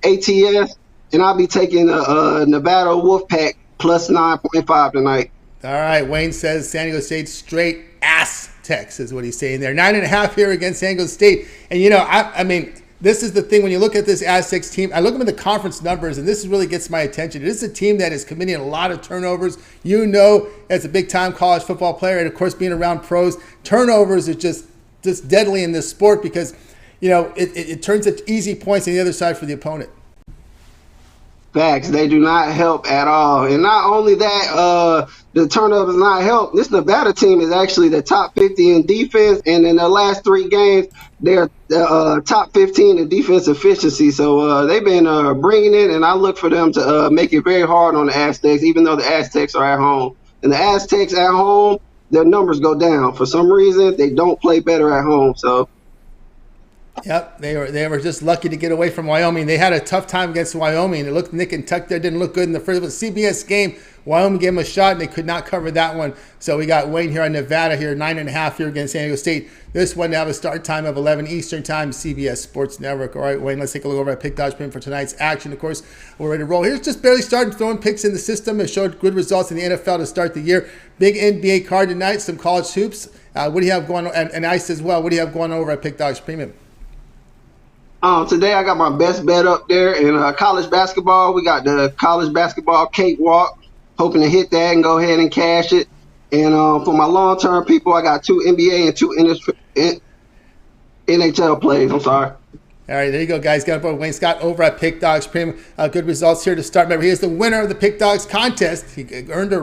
ATS, and I'll be taking Nevada Wolfpack plus 9.5 tonight. All right, Wayne says San Diego State straight Aztecs is what he's saying there. 9.5 here against San Diego State. And, I mean, this is the thing. When you look at this Aztecs team, I look at the conference numbers, and this really gets my attention. It is a team that is committing a lot of turnovers. As a big-time college football player, and, of course, being around pros, turnovers is just deadly in this sport because, it turns into easy points on the other side for the opponent. Facts. They do not help at all. And not only that, the turnovers not help. This Nevada team is actually the top 50 in defense, and in their last 3 games, they're top 15 in defense efficiency. So they've been bringing it, and I look for them to make it very hard on the Aztecs, even though the Aztecs are at home. And the Aztecs at home, their numbers go down. For some reason, they don't play better at home. So Yep, they were just lucky to get away from Wyoming. They had a tough time against Wyoming. It looked nick and tuck there. Didn't look good in the first. It was a CBS game. Wyoming gave them a shot, and they could not cover that one. So we got Wayne here on Nevada here, 9.5 here against San Diego State. This one to have a start time of 11 Eastern time, CBS Sports Network. All right, Wayne, let's take a look over at Pick Dodge Pin for tonight's action. Of course, we're ready to roll. Here's just barely started throwing picks in the system. It showed good results in the NFL to start the year. Big NBA card tonight, some college hoops. What do you have going on? And ice as well. What do you have going over at Pick Dodge Premium? Today I got my best bet up there in college basketball. We got the college basketball cakewalk. Hoping to hit that and go ahead and cash it. And for my long-term people, I got 2 NBA and 2 NHL plays. I'm sorry. All right, there you go, guys. Got both Wayne Scott over at Pick Dogs Premium. Good results here to start. Remember, he is the winner of the Pick Dogs contest. He earned a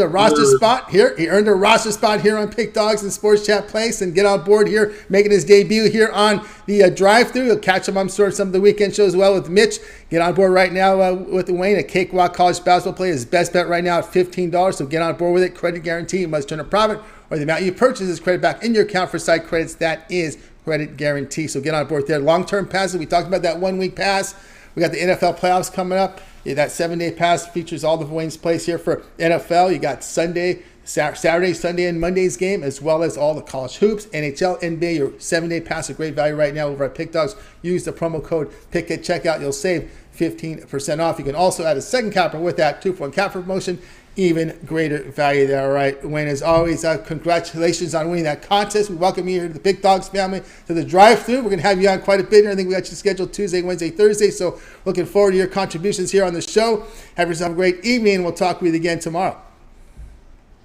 roster spot here. He earned a roster spot here on Pick Dogs and Sports Chat Place, and get on board here, making his debut here on the drive-through. You'll catch him, I'm sure, some of the weekend shows as well with Mitch. Get on board right now with Wayne. A cakewalk college basketball play is best bet right now at $15. So get on board with it. Credit guarantee. You must turn a profit, or the amount you purchase is credit back in your account for site credits. That is credit guarantee. So get on board there. Long-term passes. We talked about that 1-week pass. We got the NFL playoffs coming up. Yeah, that 7-day pass features all the Wayne's plays here for NFL. You got Saturday, Sunday, and Monday's game, as well as all the college hoops, NHL, NBA. Your 7-day pass, a great value right now over at Pick Dogs. Use the promo code PICK at checkout. You'll save 15% off. You can also add a second capper with that 2-for-1 capper promotion. Even greater value there. All right, Wayne, as always, congratulations on winning that contest. We welcome you here to the Big Dogs family, to the drive-thru. We're going to have you on quite a bit. I think we got you scheduled Tuesday, Wednesday, Thursday. So looking forward to your contributions here on the show. Have yourself a great evening. We'll talk with you again tomorrow.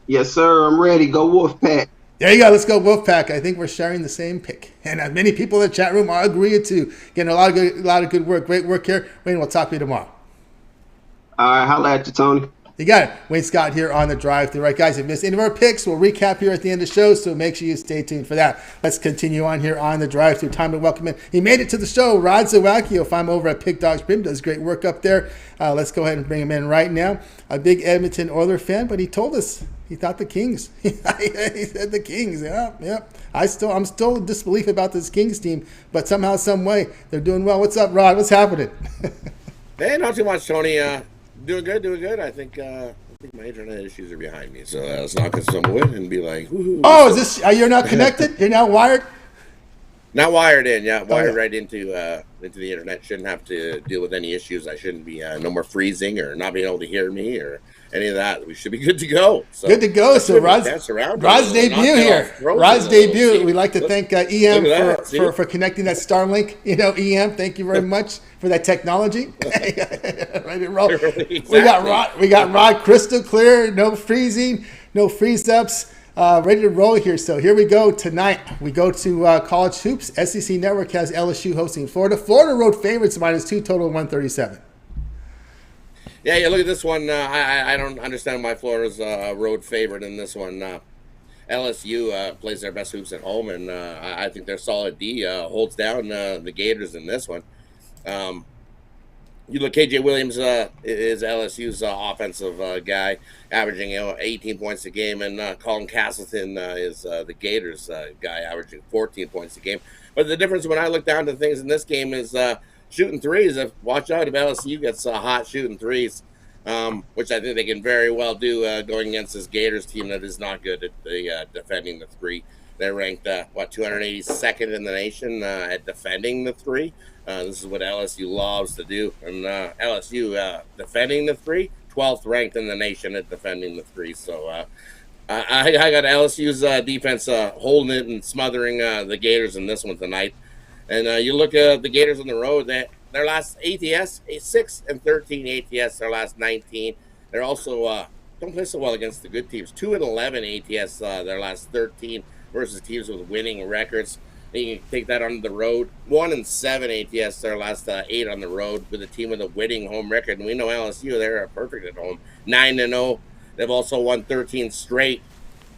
Yes, sir. I'm ready. Go Wolfpack. There you go. Let's go Wolfpack. I think we're sharing the same pick. And many people in the chat room are agreeing too. Getting a lot of good work. Great work here. Wayne, we'll talk to you tomorrow. All right. Holla at you, Tony. You got it. Wayne Scott here on the drive thru. Right, guys, if you missed any of our picks, we'll recap here at the end of the show, so make sure you stay tuned for that. Let's continue on here on the drive thru. Time to welcome in. He made it to the show. Rod Zawacky. You'll find him over at Pick Dogs Prim. Does great work up there. Let's go ahead and bring him in right now. A big Edmonton Oilers fan, but he told us he thought the Kings. He said the Kings. Yeah. I'm still in disbelief about this Kings team, but somehow, some way, they're doing well. What's up, Rod? What's happening? Hey, not too much, Tony. Doing good. I think my internet issues are behind me, so let's knock on some wood and be like, woohoo. Oh, is this? You're not connected? You're not wired? Not wired in, yeah. Wired right into the internet. Shouldn't have to deal with any issues. I shouldn't be no more freezing or not being able to hear me or any of that. We should be good to go. So, good to go. So Rod's debut here. Rod's debut. We'd like to thank EM for connecting that Starlink. EM, thank you very much for that technology. Ready to roll. Exactly. We got Rod crystal clear. No freezing. No freeze ups. Ready to roll here. So here we go. Tonight we go to college hoops. SEC Network has LSU hosting Florida. Florida road favorites -2, total 137. Yeah, look at this one. I don't understand why Florida's road favorite in this one. LSU plays their best hoops at home, and I think their solid D holds down the Gators in this one. You look, KJ Williams is LSU's offensive guy, averaging 18 points a game, and Colin Castleton is the Gators guy, averaging 14 points a game. But the difference when I look down to things in this game is shooting threes. Watch out if LSU gets hot shooting threes, which I think they can very well do going against this Gators team that is not good at defending the three. They're ranked 282nd in the nation at defending the three. This is what LSU loves to do, and LSU defending the three, 12th ranked in the nation at defending the three. So I got LSU's defense holding it and smothering the Gators in this one tonight. And you look at the Gators on the road, their last ATS, 6-13 ATS, their last 19. They're also don't play so well against the good teams. 2-11 ATS, their last 13 versus teams with winning records. You can take that on the road. 1-7 ATS, their last 8 on the road with a team with a winning home record. And we know LSU, they're perfect at home. 9-0. They've also won 13 straight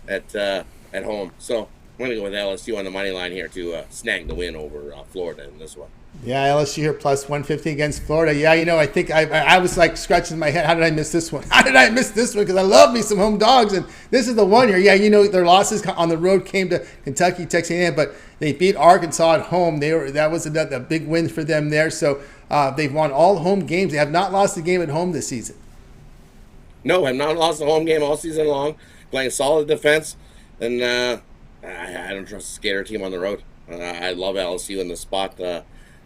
at home. So I'm going to go with LSU on the money line here to snag the win over Florida in this one. Yeah, LSU here plus 150 against Florida. Yeah, I think I was like scratching my head. How did I miss this one? How did I miss this one? Because I love me some home dogs, and this is the one here. Yeah, their losses on the road came to Kentucky, Texas A&M, but they beat Arkansas at home. That was a big win for them there. So they've won all home games. They have not lost a game at home this season. No, I've not lost a home game all season long. Playing solid defense, and I don't trust a skater team on the road. I love LSU in the spot.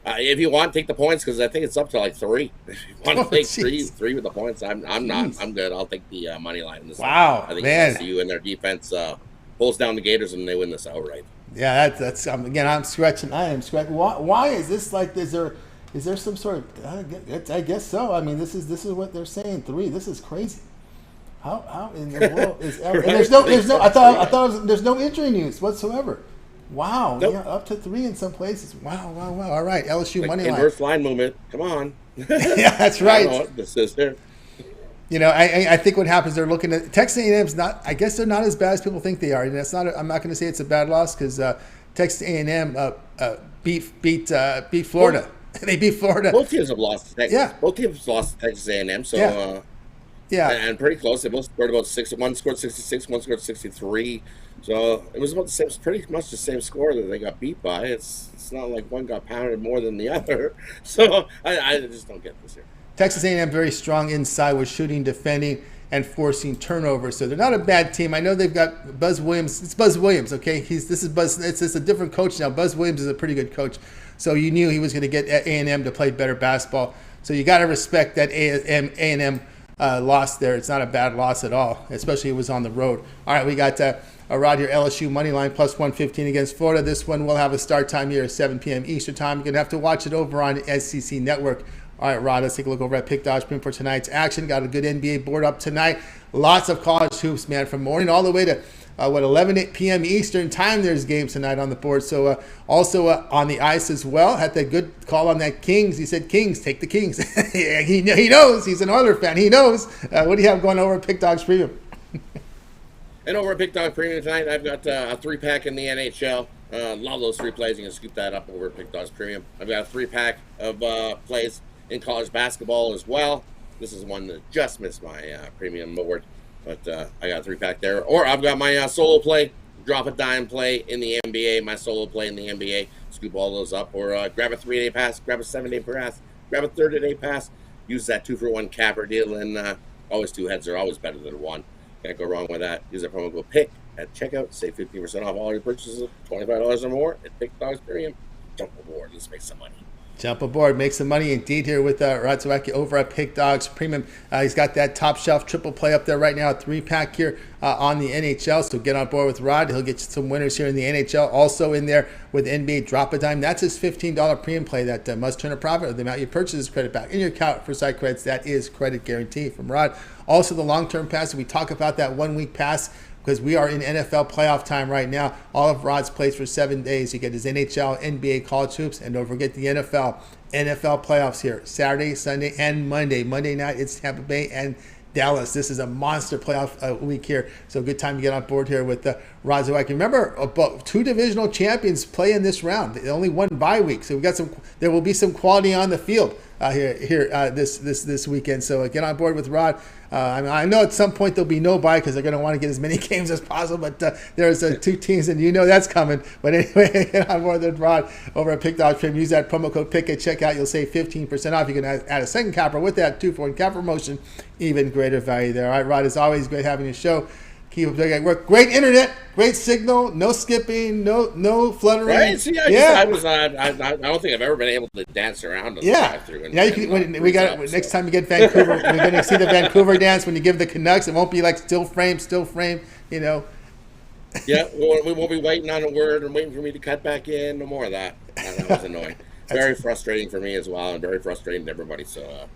If you want, take the points because I think it's up to like 3. If you want to take three with the points, I'm not. I'm good. I'll take the money line in this. Wow, I think man. LSU and their defense pulls down the Gators and they win this outright. Yeah, that's again. I'm scratching. I am scratching. Why is this like? Is there some sort of? I guess so. I mean, this is what they're saying. 3. This is crazy. How in the world is? And there's no. I thought there's no injury news whatsoever. Wow, nope. Yeah, up to 3 in some places. Wow. All right, LSU money line. Inverse line movement. Come on. Yeah, that's right. I don't know what this is there. I think what happens, they're looking at Texas A&M's not. I guess they're not as bad as people think they are. And that's not. I'm not going to say it's a bad loss because Texas A&M beat Florida. They beat Florida. Both teams have lost to Texas. Yeah. Both teams lost to Texas A&M. So. Yeah. Yeah, and pretty close. They both scored about 6. One scored 66. One scored 63. So it was about the same, pretty much the same score that they got beat by. It's not like one got pounded more than the other. So I just don't get this here. Texas A&M very strong inside with shooting, defending, and forcing turnovers. So they're not a bad team. I know they've got Buzz Williams. It's Buzz Williams, okay? This is Buzz. It's a different coach now. Buzz Williams is a pretty good coach. So you knew he was going to get A&M to play better basketball. So you got to respect that A&M loss there. It's not a bad loss at all, especially it was on the road. All right, we got Rod here, LSU money line plus 115 against Florida. This one will have a start time here at 7 p.m. Eastern time. You're going to have to watch it over on SEC Network. All right, Rod, let's take a look over at Pick Dodge Print for tonight's action. Got a good NBA board up tonight. Lots of college hoops, man, from morning all the way to 11 p.m. Eastern time. There's games tonight on the board. So also on the ice as well. Had that good call on that Kings. He said, Kings, take the Kings. he knows. He's an Oiler fan. He knows. What do you have going over at Pick Dodge Premium? And over at Pick Dog Premium tonight, I've got a 3-pack in the NHL. Love those 3 plays. You can scoop that up over at Pick Dog's Premium. I've got a 3-pack of plays in college basketball as well. This is one that just missed my premium board, but I got a 3-pack there. Or I've got my solo play, drop a dime play in the NBA, my solo play in the NBA. Scoop all those up, or grab a 3-day pass, grab a 7-day pass, grab a 30-day pass. Use that 2-for-1 capper deal, and always 2 heads are always better than 1. Can't go wrong with that. Use the promo code PICK at checkout. Save 15% off all your purchases of $25 or more at Pick Dogs Premium. Jump aboard. Let's make some money. Jump aboard. Make some money indeed here with Rod Zawacky over at Pick Dogs Premium. He's got that top shelf triple play up there right now, a 3-pack here on the NHL. So get on board with Rod. He'll get you some winners here in the NHL. Also in there with NBA Drop a Dime. That's his $15 premium play that must turn a profit, or the amount you purchase is credit back in your account for site credits. That is credit guarantee from Rod. Also the long-term pass. We talk about that 1-week pass because we are in NFL playoff time right now. All of Rod's plays for 7 days. You get his NHL, NBA, college hoops, and don't forget the NFL playoffs here, Saturday, Sunday, and Monday. Monday night, it's Tampa Bay and Dallas. This is a monster playoff week here, so good time to get on board here with Rod Zawacky. Remember, about 2 divisional champions play in this round. They only 1 bye week, so we got some. There will be some quality on the field this weekend. So get on board with Rod. I know at some point there'll be no bye because they're going to want to get as many games as possible. But there's 2 teams, and you know that's coming. But anyway, get on board with Rod over at Pick Dodge Premium. Use that promo code PICK at checkout. You'll save 15% off. You can add a second capper with that 2-for-1 cap promotion. Even greater value there. All right, Rod, it's always great having your show. Keep up the work. Great internet, great signal, no skipping, no fluttering. Right? See, I don't think I've ever been able to dance around. Now you can. We got next time you get Vancouver. We're going to see the Vancouver dance when you give the Canucks. It won't be like still frame. You know. Yeah, we won't be waiting on a word and waiting for me to cut back in. No more of that. That was annoying. Very frustrating for me as well, and very frustrating to everybody. So,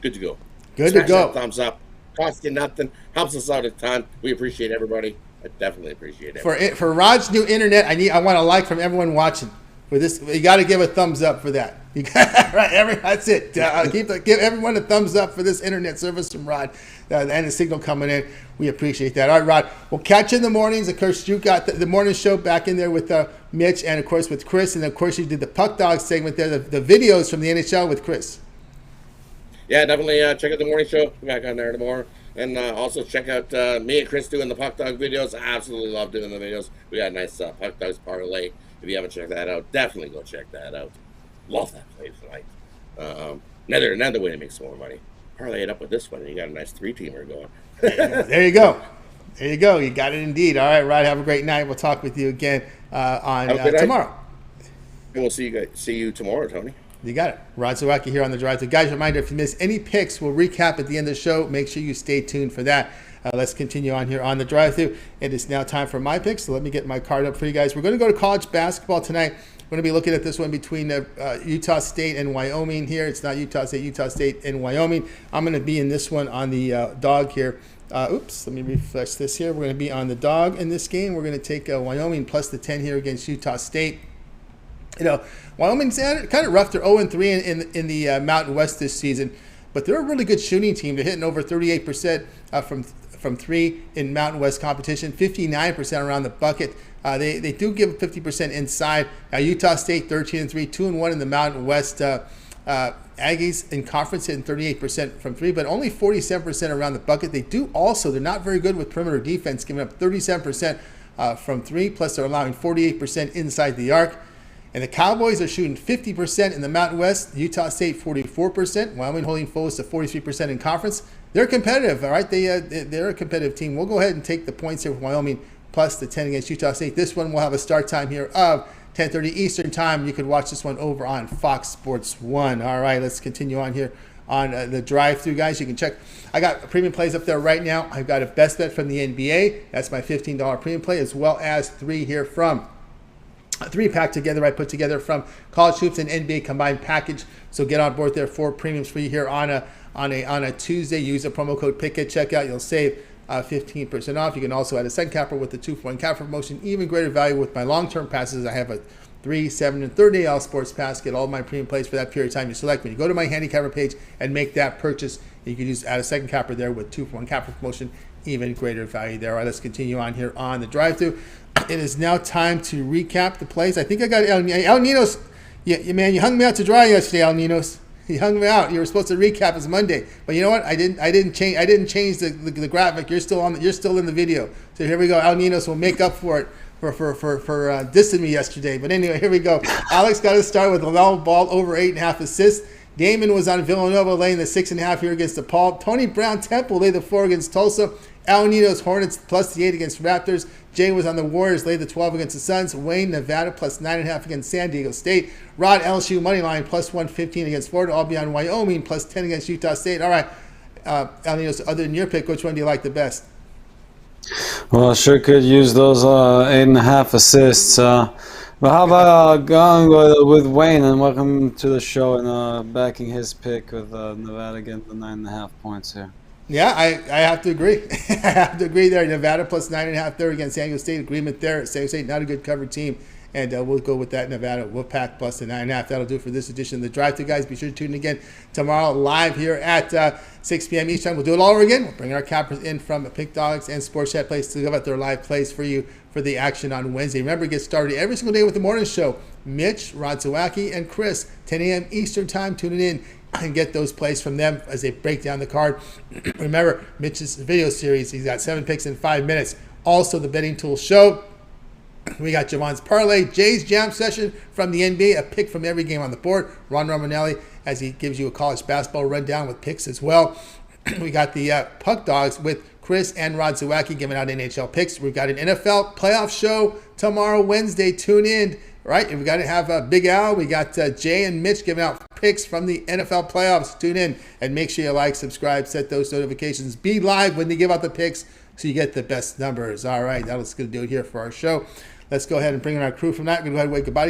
good to go. Good to go. Thumbs up. Costs you nothing. Helps us out a ton. We appreciate everybody. I definitely appreciate it. For Rod's new internet, I want a like from everyone watching. for this. You got to give a thumbs up for that. You got, right, that's it. Give everyone a thumbs up for this internet service from Rod and the signal coming in. We appreciate that. All right, Rod, we'll catch you in the mornings. Of course, you got the morning show back in there with Mitch and, of course, with Chris. And, of course, you did the Puck Dog segment there, the videos from the NHL with Chris. Yeah, definitely check out the morning show. Back on there tomorrow. And also check out me and Chris doing the Puck Dog videos. I absolutely love doing the videos. We got a nice Puck Dogs parlay. If you haven't checked that out, definitely go check that out. Love that play tonight. Another way to make some more money. Parlay it up with this one, and you got a nice 3-teamer going. There you go. There you go. You got it indeed. All right, Rod, have a great night. We'll talk with you again on tomorrow. And we'll see you tomorrow, Tony. You got it. Rod Zawacky here on the Drive. So, guys, reminder, if you miss any picks, we'll recap at the end of the show. Make sure you stay tuned for that. Let's continue on here on the drive-thru. It is now time for my picks, so let me get my card up for you guys. We're going to go to college basketball tonight. We're going to be looking at this one between Utah State and Wyoming here. It's not Utah State and Wyoming. I'm going to be in this one on the dog here. Let me refresh this here. We're going to be on the dog in this game. We're going to take Wyoming plus the 10 here against Utah State. You know, Wyoming's kind of rough. They're 0-3 in the Mountain West this season, but they're a really good shooting team. They're hitting over 38% from three in Mountain West competition, 59% around the bucket. They do give 50% inside. Utah State 13-3, 2-1 in the Mountain West. Aggies in conference hitting 38% from three, but only 47% around the bucket. They're not very good with perimeter defense, giving up 37% from three, plus they're allowing 48% inside the arc. And the Cowboys are shooting 50% in the Mountain West. Utah State 44%. Wyoming holding foes to 43% in conference. They're competitive, all right? They're a competitive team. We'll go ahead and take the points here with Wyoming plus the 10 against Utah State. This one will have a start time here of 10:30 Eastern time. You could watch this one over on Fox Sports 1. All right, let's continue on here on the drive-thru, guys. You can check. I got premium plays up there right now. I've got a best bet from the NBA. That's my $15 premium play, as well as three here from a 3-pack together I put together from College Hoops and NBA combined package. So get on board there. 4 premiums for you here on a Tuesday. Use the promo code PICK at checkout. You'll save 15% off. You can also add a second capper with the 2-for-1 capper promotion. Even greater value with my long-term passes. I have a 3, 7, and 30-day all sports pass. Get all my premium plays for that period of time you select. When you go to my handicapper page and make that purchase, you can add a second capper there with 2-for-1 capper promotion. Even greater value there. All right, let's continue on here on the drive-thru. It is now time to recap the plays. I think I got El Ninos. Man, you hung me out to dry yesterday, El Ninos. You hung me out. You were supposed to recap as Monday, but you know what? I didn't change the graphic. You're still in the video. So here we go. El Ninos will make up for it for dissing me yesterday. But anyway, here we go. Alex got to start with a long ball over 8.5 assists. Damon was on Villanova laying the 6.5 here against DePaul. Tony Brown Temple laid the 4 against Tulsa. Al Ninos Hornets plus the 8 against Raptors. Jay was on the Warriors, laid the 12 against the Suns. Wayne, Nevada plus 9.5 against San Diego State. Rod, LSU moneyline plus 115 against Florida. I'll be on Wyoming plus 10 against Utah State. All right, Al Ninos, other than your pick, which one do you like the best? Well, I sure could use those 8.5 assists. But how about going with Wayne, and welcome to the show, and backing his pick with Nevada getting the 9.5 points here. Yeah, I have to agree. I have to agree there. Nevada plus 9.5 there against San Diego State. Agreement there. San Diego State, not a good covered team. And we'll go with that. Nevada Wolfpack plus the 9.5. That'll do it for this edition of the Drive-Thru, guys. Be sure to tune in again tomorrow live here at 6 p.m. Eastern. We'll do it all over again. We'll bring our cappers in from Pick Dogs and Sports Chat Plays to give out their live plays for you for the action on Wednesday. Remember, get started every single day with the morning show. Mitch, Rod Zawacky, and Chris, 10 a.m. Eastern time. Tune it in and get those plays from them as they break down the card. Remember, Mitch's video series, he's got 7 picks in 5 minutes. Also, the Betting Tool Show. We got Javon's Parlay, Jay's Jam Session from the NBA, a pick from every game on the board. Ron Romanelli, as he gives you a college basketball rundown with picks as well. We got the Puck Dogs with Chris and Rod Zawacky giving out NHL picks. We've got an NFL playoff show tomorrow, Wednesday. Tune in. Right, we got to have Big Al. We got Jay and Mitch giving out picks from the NFL playoffs. Tune in and make sure you like, subscribe, set those notifications. Be live when they give out the picks so you get the best numbers. All right, that's going to do it here for our show. Let's go ahead and bring in our crew from that. We're going to go ahead and wave goodbye.